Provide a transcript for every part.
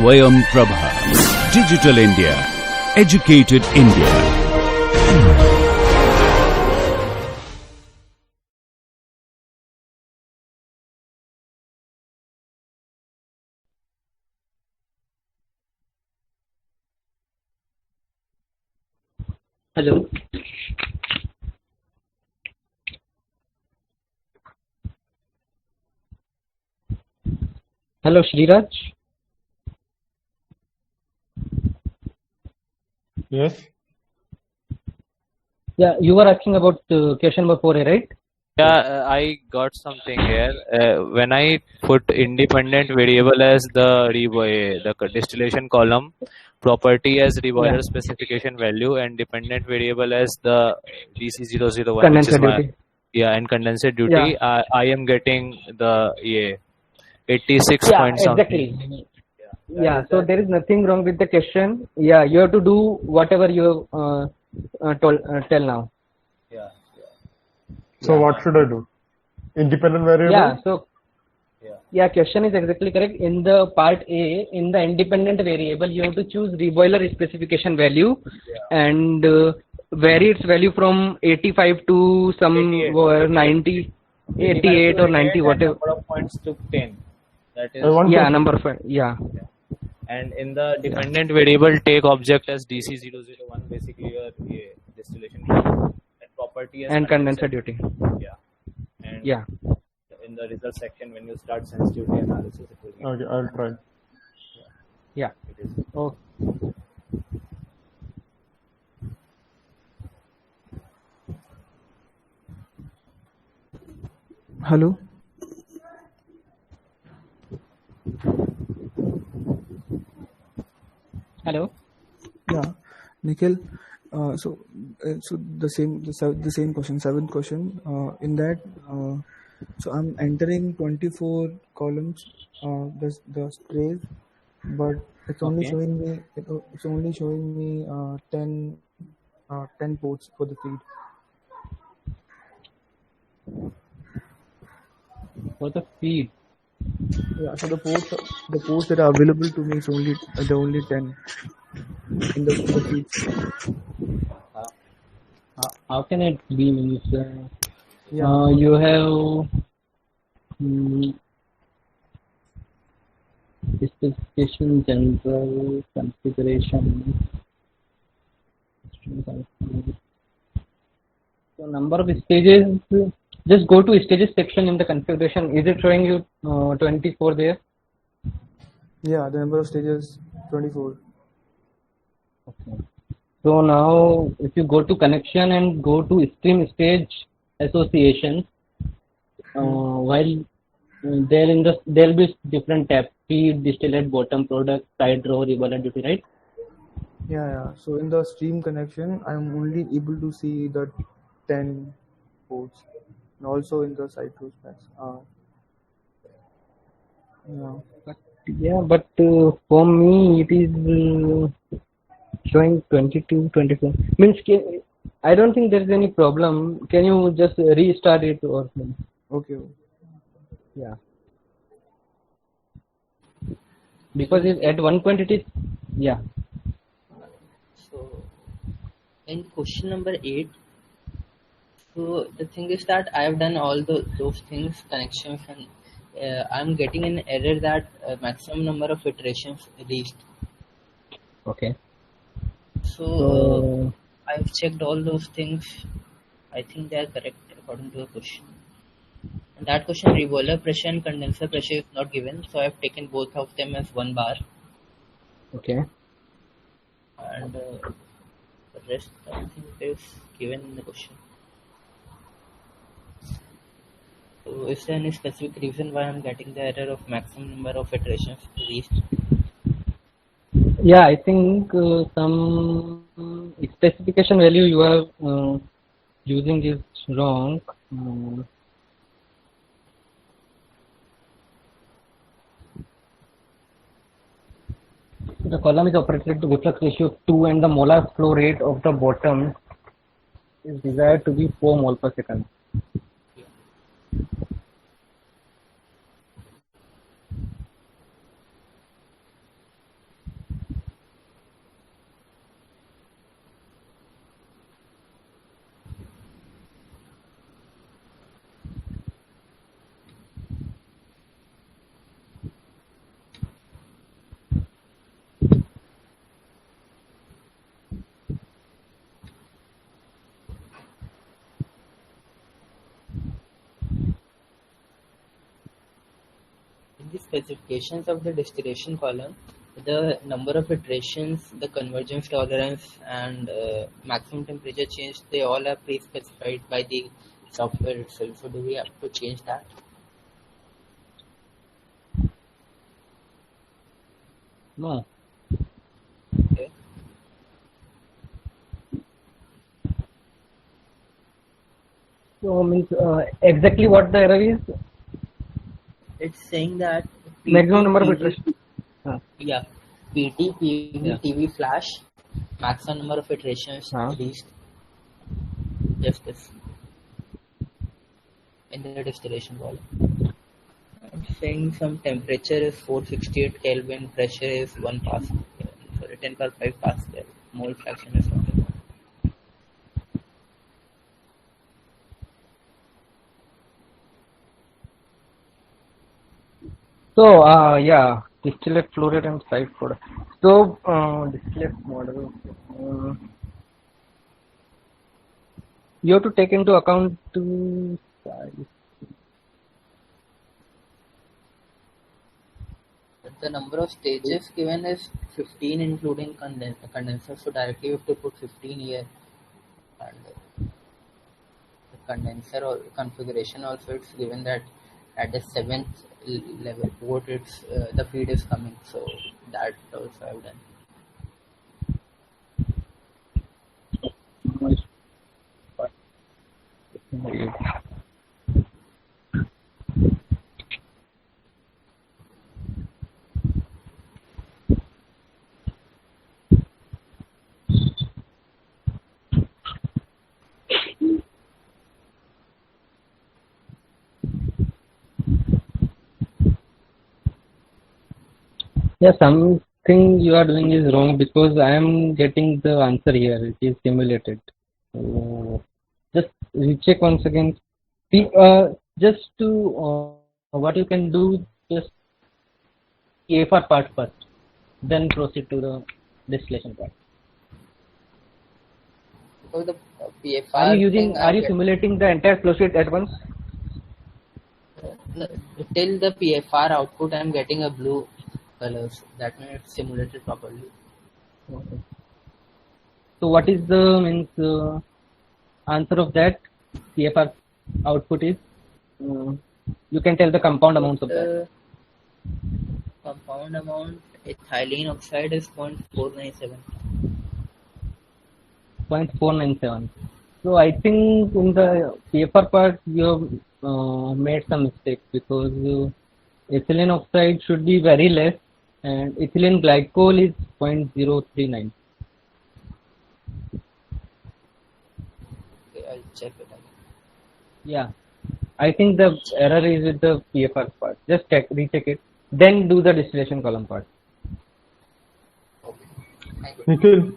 Swayam Prabha. Digital India. Educated India. Hello. Hello, Shriraj. Yes. Yeah, you were asking about question number 4, right? Yeah, I got something here. When I put independent variable as the distillation column, property as reboiler Yeah. specification value, and dependent variable as the DC001, which Condenser is my duty. and condensate Yeah. duty, I am getting the 86 Yeah, point something. exactly. Yeah, so there is nothing wrong with the question. Yeah, you have to do whatever you tell now. So what should I do? Independent variable? Yeah, so yeah, question is exactly correct. In the part A, in the independent variable, you have to choose reboiler specification value and vary its value from 85 to some 90, 88 or 90, whatever. Number of points to 10. That is. Yeah, number 5. Yeah. And in the dependent variable, take object as DC001, basically your distillation column, and property as And condenser duty. Yeah. And Yeah. in the result section, when you start sensitivity analysis, it will be. Okay, I'll try. Yeah. It is. Oh. Hello. Hello. Yeah, Nikhil. So the same question, seventh question. In that, so I'm entering 24 columns. The trays, but it's only Okay. showing me. It's only showing me 10 ports for the feed. For the feed. Yeah. So the ports that are available to me is only 10 in the feeds. How can it be? Means, Yeah. you have specification, general configuration. So number of stages. Just go to stages section in the configuration. Is it showing you 24 there? Yeah. The number of stages 24. Okay. So now, if you go to connection and go to stream stage association, while there'll be different tabs: feed, distillate, bottom product, side row, reboiler duty, right? Yeah. So in the stream connection, I'm only able to see the 10 ports, and also in the site row specs. But for me, it is showing 22, 24. Means, I don't think there is any problem. Can you just restart it or something? Okay. Yeah. Because at one point it is, yeah. So, in question number 8, so the thing is that I have done all those things, connections, and I'm getting an error that maximum number of iterations reached. Okay. So, I've checked all those things. I think they are correct according to the question. And that question, reboiler pressure and condenser pressure is not given, so I've taken both of them as 1 bar. Okay. And the rest I think is given in the question. So is there any specific reason why I'm getting the error of maximum number of iterations reached? Yeah, I think some specification value you are using is wrong. The column is operated to reflux ratio 2 and the molar flow rate of the bottom is desired to be 4 mole per second. the specifications of the distillation column, the number of iterations, the convergence tolerance, and maximum temperature change, they all are pre-specified by the software itself. So do we have to change that? No. Okay. So means exactly what the error is? It's saying that Maximum number of PV iterations. Yeah, PT, PV, Yeah. TV flash, maximum number of iterations reached. Just this in the distillation volume. I'm saying some temperature is 468 Kelvin, pressure is 1 Pascal, sorry, 10 power 5 Pascal, mole fraction is not enough. So yeah, distillate flow rate and side product. So distillate model. You have to take into account to The number of stages given is 15 including condenser, so directly you have to put 15 here. And the condenser or configuration also, it's given that at the 7th level port it's the feed is coming, so that also I've done. Yeah, something you are doing is wrong because I am getting the answer here. It is simulated. So just recheck once again. See, just to what you can do, just PFR part first, then proceed to the distillation part. So the PFR. Are you using? thing Are you simulating the entire flow sheet at once? till the PFR output I'm getting a blue color, so that means it's simulated properly. Okay. So what is the answer of that? PFR output is you can tell the compound amounts of that. Compound amount ethylene oxide is 0.497. 0.497. So I think in the PFR part you have made some mistake because ethylene oxide should be very less and ethylene glycol is 0.039. Okay, I'll check it out. Yeah, I think the error is with the PFR part. Just recheck it, then do the distillation column part. Okay. Thank you. Nikhil,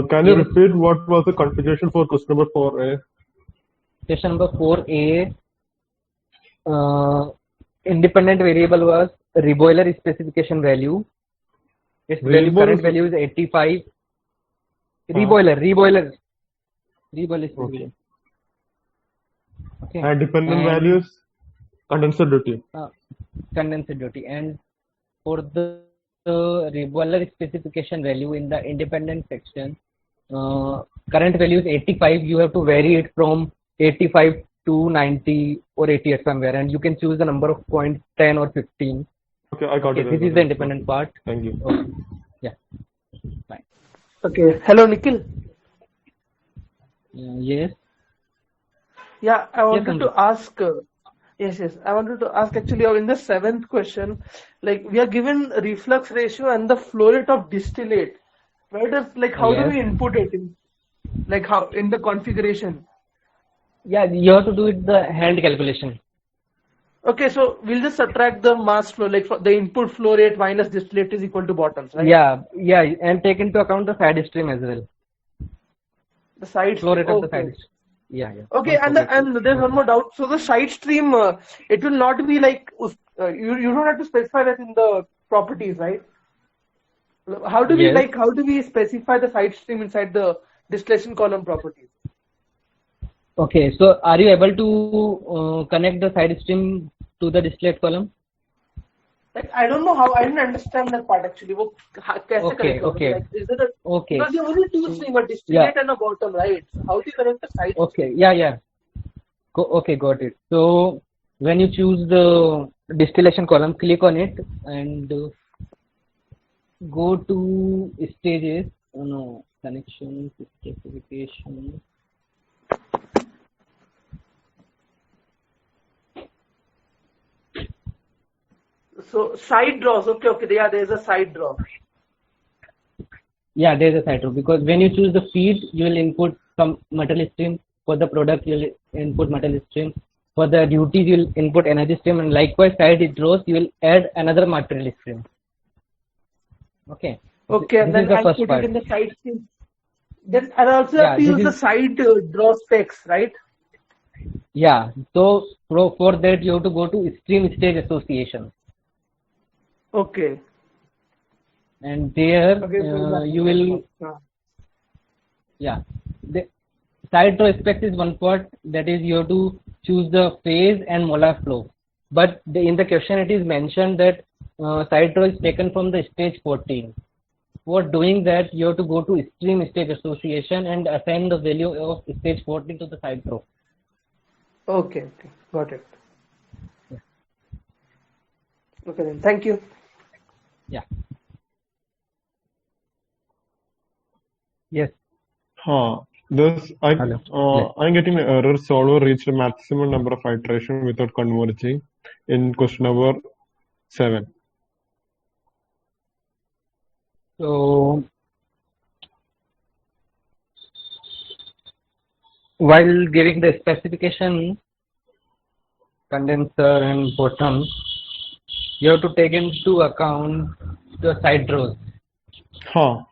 can you Yes. repeat what was the configuration for question number 4A? Question number 4A. Independent variable was reboiler specification value. Its Reboiler current value is 85. Reboiler specification. Okay. And dependent And- values, condenser duty. Condensate duty, and for the reboiler specification value in the independent section, current value is 85. You have to vary it from 85 to 90 or 88 somewhere, and you can choose the number of points 10 or 15. Okay, I got Okay, it. this is the independent part. Thank you. Okay. Yeah, fine. Okay. Hello, Nikhil. Yes. Yeah, I wanted Sandeep. to ask. Yes. I wanted to ask actually in the 7th question, like we are given reflux ratio and the flow rate of distillate. Where does how do Yes. we input it in, how in the configuration? Yeah, you have to do it the hand calculation. Okay, so we'll just subtract the mass flow, for the input flow rate minus distillate is equal to bottles, right? Yeah, and take into account the side stream as well. The side Flow rate stream. of the Okay. side stream. Yeah. Okay, Don't forget and there's one more doubt. So the side stream, it will not be you don't have to specify that in the properties, right? How do we Yes. how do we specify the side stream inside the distillation column properties? Okay, so are you able to connect the side stream to the distillate column? Like I don't know how, I didn't understand that part actually. वो कैसे Okay, connect करोगे? okay. Like is it a, Okay. because you only two stream, a distillate and a bottom, right? So how do you connect the side? Okay. Yeah. Okay, got it. So when you choose the distillation column, click on it and go to stages. Oh no, connections, specification. So side draws. Okay. Yeah, there's a side draw. Yeah, there's a side row because when you choose the feed, you will input some metal stream. For the product, you will input metal stream. For the duties, you will input energy stream, and likewise side rows, you will add another material stream. Okay. Okay, and This then is the I'll first put part. it in the side stream. Then I'll also Yeah, have to this use the is- side draw specs, right? Yeah. So for that, you have to go to stream stage association, Okay. and there Okay. you will. Yeah. The side row aspect is one part, that is you have to choose the phase and molar flow. But in the question it is mentioned that side row is taken from the stage 14. For doing that, you have to go to stream stage association and assign the value of stage 14 to the side row. Okay. Got it. Okay then. Thank you. Yeah. Yes. This Hello. I'm getting an error. Solver reached a maximum number of iteration without converging in question number 7. So while giving the specification, condenser and bottom, you have to take into account the side rows.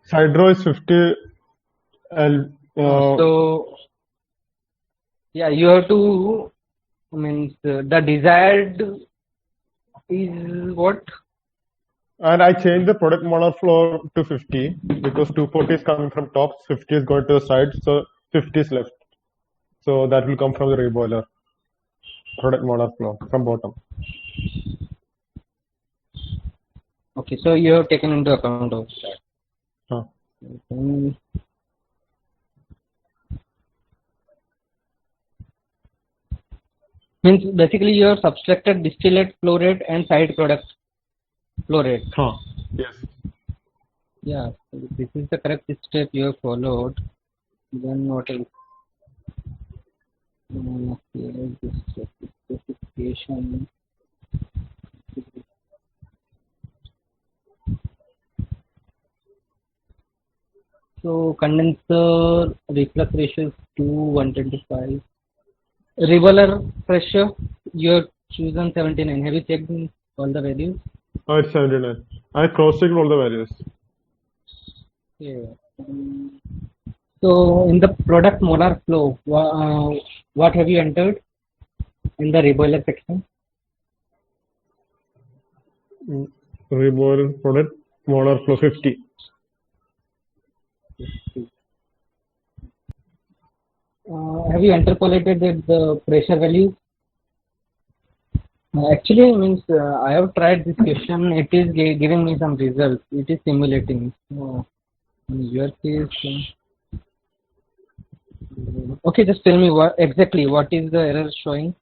Side row is 50 So yeah, you have to means the desired is what? and I changed the product molar flow to 50 because 240 is coming from top, 50 is going to the side, so 50 is left. So that will come from the reboiler. Product molar flow from bottom. Okay, so you have taken into account of that. Huh. Means basically you have subtracted distillate flow rate and side product flow rate. Yes. Yeah, so this is the correct step you have followed. Then what else? Okay, this specification. So condenser reflux ratio is 2:125. Reboiler pressure, you have chosen 79. Have you checked all the values? It's 79. I cross-checked all the values. Yeah. So in the product molar flow, what have you entered in the reboiler section? Reboiler product molar flow 50. Have you interpolated the pressure value? Actually, means I have tried this question. It is giving me some results. It is simulating. In your case, okay. Just tell me what is the error showing?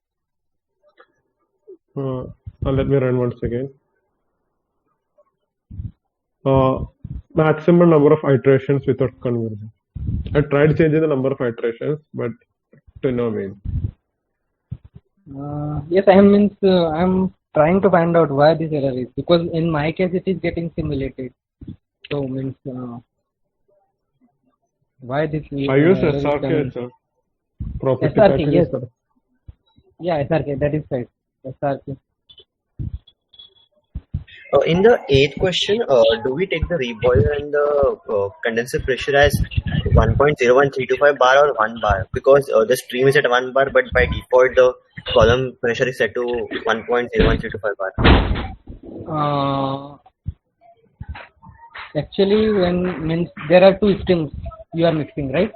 Let me run once again. Maximum number of iterations without conversion. I tried changing the number of iterations, but to no avail. Yes, I'm trying to find out why this error is, because in my case it is getting simulated. So means why this? I use SRK itself. Property SRK, package. yes. Yeah, SRK. That is right. SRK. In the 8th question, do we take the reboiler and the condenser pressure as 1.01325 bar or 1 bar? Because the stream is at 1 bar, but by default the column pressure is set to 1.01325 bar. Actually, means there are two streams you are mixing, right?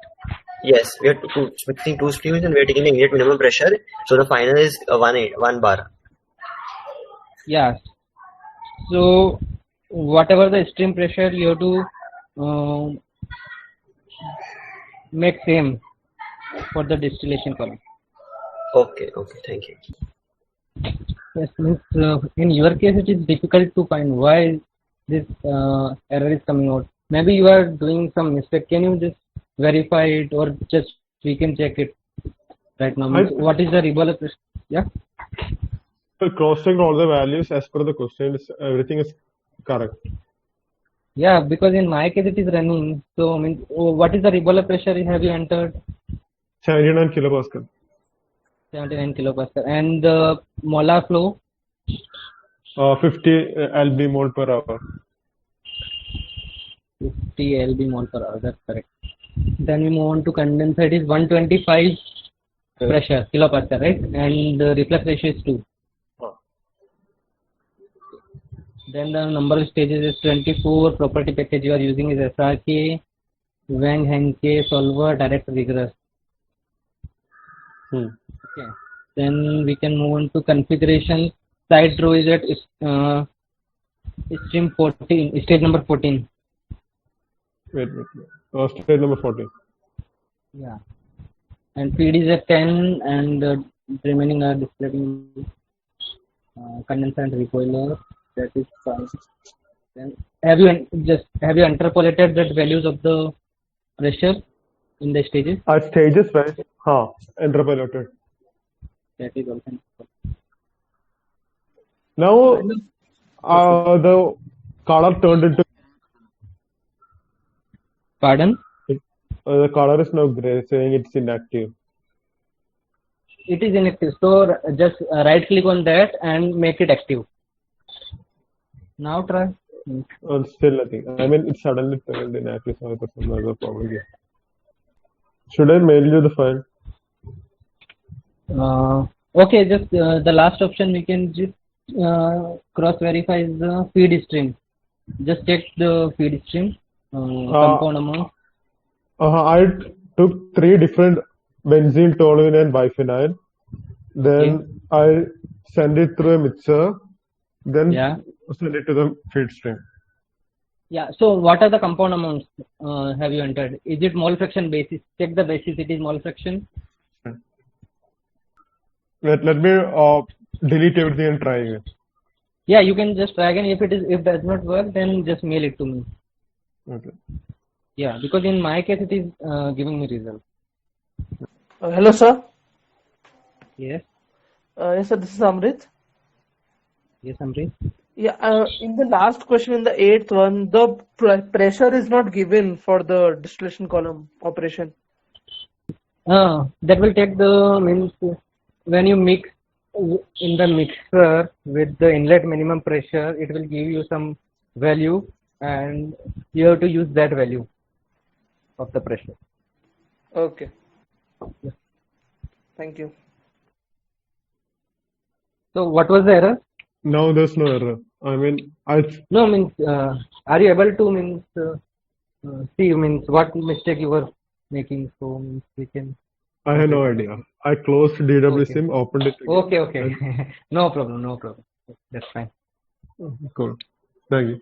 Yes, we are mixing two streams and we are taking the immediate minimum pressure. So the final is 1 bar. Yeah. So whatever the stream pressure, you have to make same for the distillation column. Okay, thank you. Yes, means in your case it is difficult to find why this error is coming out. Maybe you are doing some mistake. Can you just verify it, or just we can check it right now? Means what is the Reboiler pressure? Yeah. So cross-check all the values as per the questions. Everything is correct. Yeah, because in my case it is running. So means what is the Reboiler pressure have you entered? 79 kilopascal. 79 kilopascal. And the molar flow? 50 lb mole per hour. 50 lb mole per hour. That's correct. Then we move on to condenser. It is 125 pressure kilopascal, right? And the reflux ratio is 2. Then the number of stages is 24. Property package you are using is SRK, Wang Henke solver, direct rigorous. Okay. Then we can move on to configuration. Side row is at stream 14, stage number 14. Wait. Stage number 14. Yeah. And feed is at 10, and remaining are displaying condenser and recoiler. That is fine. Then have you interpolated that values of the pressure in the stages? Stages wise, interpolated. That is also. Now the color turned into. Pardon? The color is now gray, saying it's inactive. It is inactive. So just right click on that and make it active. Now try. Still nothing. I mean, it suddenly turned inactive. So that's another problem here. Should I mail you the file? Okay, just the last option we can just cross verify is the feed stream. Just check the feed stream compound amount. I took 3 different benzene, toluene, and biphenyl. Then I send it through a mixer. Then send it to the feed stream. Yeah. So what are the compound amounts have you entered? Is it mole fraction basis? Check the basis. It is mole fraction. Let me delete everything and try again. Yeah, you can just try again. If does not work, then just mail it to me. Okay. Yeah, because in my case it is giving me result. Hello, sir. Yes. Yes, sir. This is Amrit. Yes, Amrit. Yeah. In the last question, in the 8th one, the pressure is not given for the distillation column operation. That will take the means when you mix in the mixer with the inlet minimum pressure, it will give you some value, and you have to use that value of the pressure. Okay. Thank you. So what was the error? Now there's no error. I mean, No, means are you able to means see means what mistake you were making? So means we can. I have no idea. I closed DWSim, opened it again. Okay. No problem. That's fine. Cool. Thank you.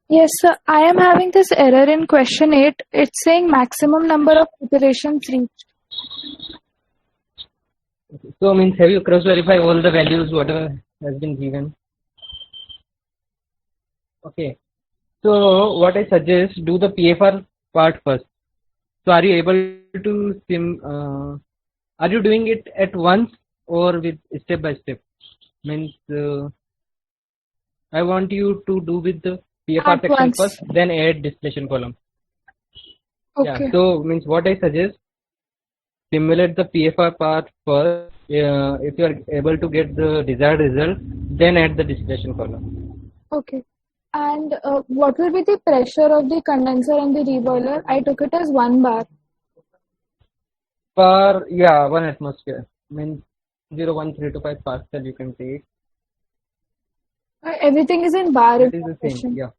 Yes, sir. I am having this error in question 8. It's saying maximum number of iterations reached. So means have you cross verify all the values whatever has been given? Okay. So what I suggest, do the PFR part first. So are you able to are you doing it at once or with step by step? Means I want you to do with the PFR section first, then add distillation column. Okay. Yeah. So means what I suggest, simulate the PFR part first. If you are able to get the desired result, then add the distillation column. Okay. And what will be the pressure of the condenser and the reboiler? I took it as 1 bar. Per 1 atmosphere. Means 0.1325 Pascal you can take. Everything is in bar. It is the same. Yeah.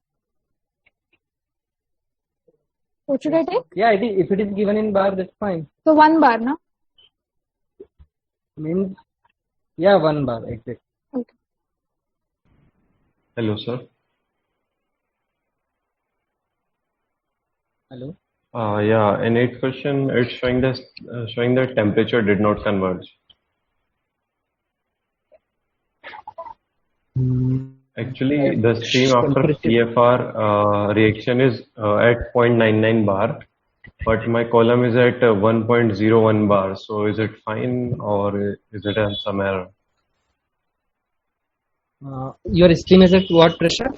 What should I take? Yeah, if it is given in bar, that's fine. So 1 bar, no? Means 1 bar exactly. Okay. Hello, sir. Hello. Yeah, in 8th question, it's showing this showing that temperature did not converge. Actually, the stream after PFR reaction is at 0.99 bar, but my column is at 1.01 bar. So is it fine or is it some error? Your stream is at what pressure?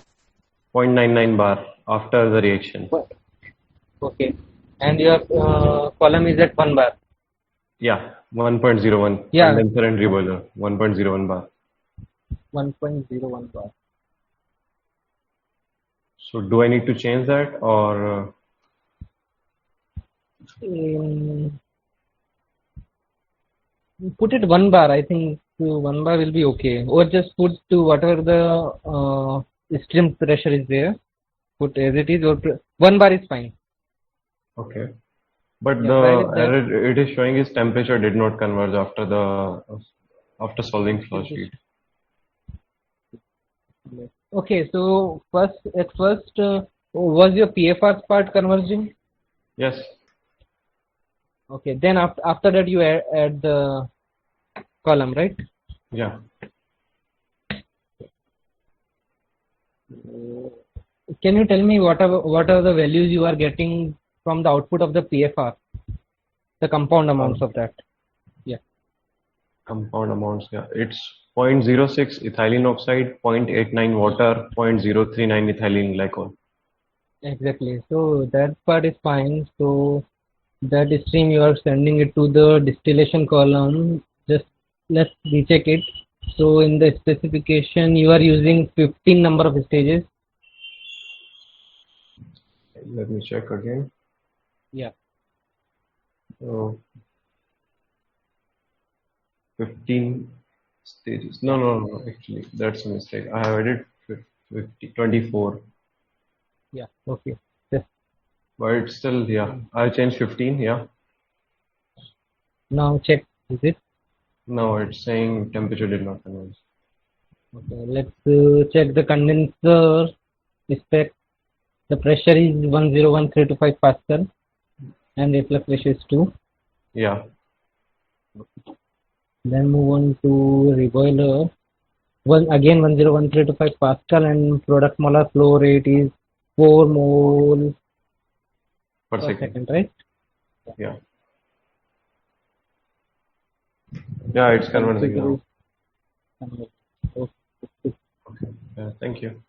0.99 bar after the reaction. Okay. And your column is at 1 bar. Yeah, 1.01. Yeah. Condenser and reboiler, 1.01 bar. 1.01 bar. So do I need to change that or? Put it 1 bar. I think 1 bar will be okay. Or just put to whatever the stream pressure is there. Put as it is, or 1 bar is fine. Okay. But Yeah, the error it is showing is temperature did not converge after solving flow sheet. Okay, so at first was your PFR part converging? Yes. Okay, then after that you add the column, right? Yeah. Can you tell me what are the values you are getting from the output of the PFR? The compound amounts of that. Yeah. Compound amounts, yeah. It's 0.06 ethylene oxide, 0.89 water, 0.039 ethylene glycol. Exactly. So that part is fine. So that stream you are sending it to the distillation column. Just let's recheck it. So in the specification you are using 15 number of stages. Let me check again. Yeah. So 15 stages. No, actually that's a mistake. I have added 24. Yeah, okay. Yes. But it's still, yeah, I changed 15, yeah. Now check, is it? No, it's saying temperature did not converge. Okay, let's check the condenser spec. The pressure is 101325 Pascal and reflux ratio is 2. Yeah. Then move on to reboiler. Again 101325 Pascal and product molar flow rate is 4 mole per second, right? Yeah. Yeah, it's converging now. Okay. Okay. Thank you.